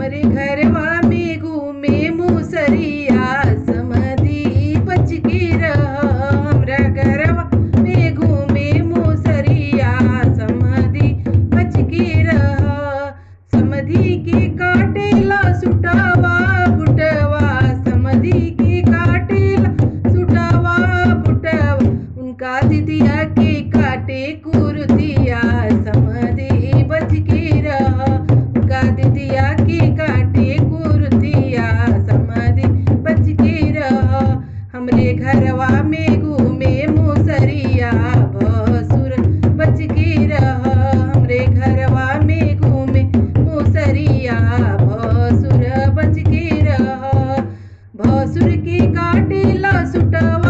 हमरे घरवा में घूमे मुसरिया, समधी बच के रह। हमरा घरवा में घूमे मुसरिया, समधी बच के रह। समधी के काटेला सुटावा बुटवा, समधी के काटेला सुटावा बुटवा। उनका दिदिया के काटे कुर्तिया, समधी बच के रह। उनका दिदिया के काटे कुर्तिया, समधी बच के रह। हमरे घरवा में घूमे मुसरिया, भसुर बच के रह। हमरे घरवा में घूमे मुसरिया, भसुर बच के रह। भसुर के काटेला सुटवा